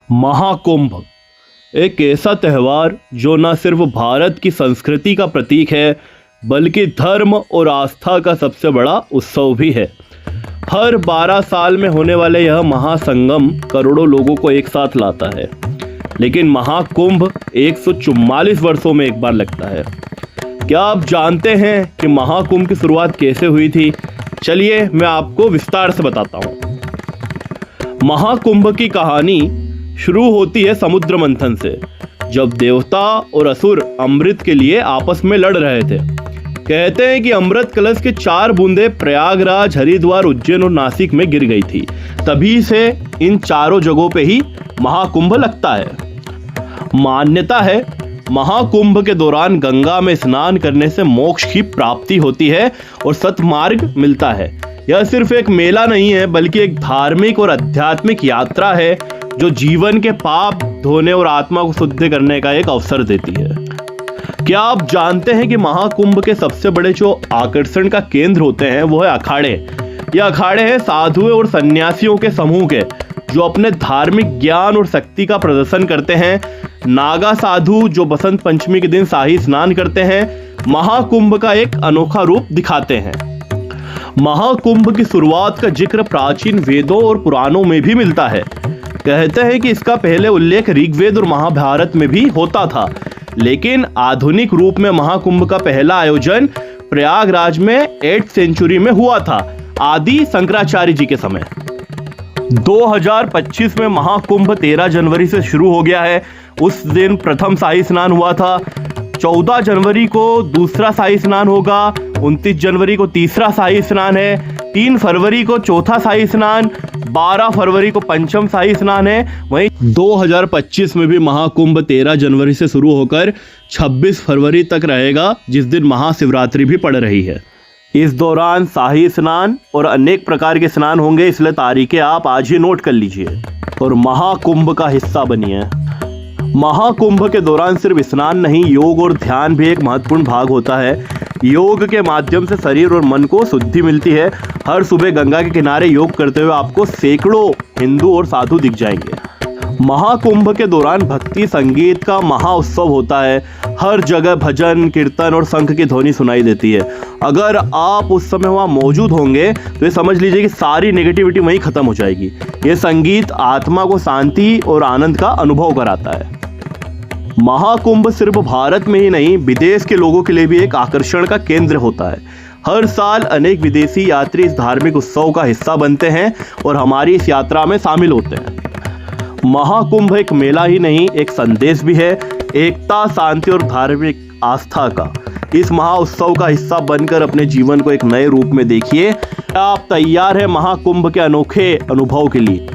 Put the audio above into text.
महाकुंभ एक ऐसा त्यौहार जो न सिर्फ भारत की संस्कृति का प्रतीक है बल्कि धर्म और आस्था का सबसे बड़ा उत्सव भी है। हर 12 साल में होने वाले यह महासंगम करोड़ों लोगों को एक साथ लाता है, लेकिन महाकुंभ 144 वर्षों में एक बार लगता है। क्या आप जानते हैं कि महाकुंभ की शुरुआत कैसे हुई थी? चलिए मैं आपको विस्तार से बताता हूँ। महाकुंभ की कहानी शुरू होती है समुद्र मंथन से, जब देवता और असुर अमृत के लिए आपस में लड़ रहे थे। कहते हैं कि अमृत कलश के 4 बूंदें प्रयागराज, हरिद्वार, उज्जैन और नासिक में गिर गई थी। तभी से इन चारों जगहों पे ही महाकुंभ लगता है। मान्यता है महाकुंभ के दौरान गंगा में स्नान करने से मोक्ष की प्राप्ति होती है और सतमार्ग मिलता है। यह सिर्फ एक मेला नहीं है बल्कि एक धार्मिक और आध्यात्मिक यात्रा है जो जीवन के पाप धोने और आत्मा को शुद्ध करने का एक अवसर देती है। क्या आप जानते हैं कि महाकुंभ के सबसे बड़े जो आकर्षण का केंद्र होते हैं वो है अखाड़े। ये अखाड़े हैं साधुओं और सन्यासियों के समूह के जो अपने धार्मिक ज्ञान और शक्ति का प्रदर्शन करते हैं। नागा साधु जो बसंत पंचमी के दिन शाही स्नान करते हैं, महाकुंभ का एक अनोखा रूप दिखाते हैं। महाकुंभ की शुरुआत का जिक्र प्राचीन वेदों और पुराणों में भी मिलता है। कहते हैं कि इसका पहले उल्लेख ऋग्वेद और महाभारत में भी होता था, लेकिन आधुनिक रूप में महाकुंभ का पहला आयोजन प्रयागराज में 8th सेंचुरी में हुआ था, आदि शंकराचार्य जी के समय। 2025 में महाकुंभ 13 जनवरी से शुरू हो गया है। उस दिन प्रथम शाही स्नान हुआ था। 14 जनवरी को दूसरा शाही स्नान होगा। 29 जनवरी को तीसरा शाही स्नान है। 3 फरवरी को चौथा शाही स्नान, 12 फरवरी को पंचम शाही स्नान है। वहीं 2025 में भी महाकुंभ 13 जनवरी से शुरू होकर 26 फरवरी तक रहेगा, जिस दिन महाशिवरात्रि भी पड़ रही है। इस दौरान शाही स्नान और अनेक प्रकार के स्नान होंगे, इसलिए तारीखें आप आज ही नोट कर लीजिए और महाकुंभ का हिस्सा बनिए। महाकुंभ के दौरान सिर्फ स्नान नहीं, योग और ध्यान भी एक महत्वपूर्ण भाग होता है। योग के माध्यम से शरीर और मन को शुद्धि मिलती है। हर सुबह गंगा के किनारे योग करते हुए आपको सैकड़ों हिंदू और साधु दिख जाएंगे। महाकुंभ के दौरान भक्ति संगीत का महाउत्सव होता है। हर जगह भजन, कीर्तन और शंख की ध्वनि सुनाई देती है। अगर आप उस समय वहाँ मौजूद होंगे तो ये समझ लीजिए कि सारी नेगेटिविटी वहीं खत्म हो जाएगी। ये संगीत आत्मा को शांति और आनंद का अनुभव कराता है। महाकुंभ सिर्फ भारत में ही नहीं, विदेश के लोगों के लिए भी एक आकर्षण का केंद्र होता है। हर साल अनेक विदेशी यात्री इस धार्मिक उत्सव का हिस्सा बनते हैं और हमारी इस यात्रा में शामिल होते हैं। महाकुंभ एक मेला ही नहीं, एक संदेश भी है, एकता, शांति और धार्मिक आस्था का। इस महाउत्सव का हिस्सा बनकर अपने जीवन को एक नए रूप में देखिए। आप तैयार हैं महाकुंभ के अनोखे अनुभव के लिए?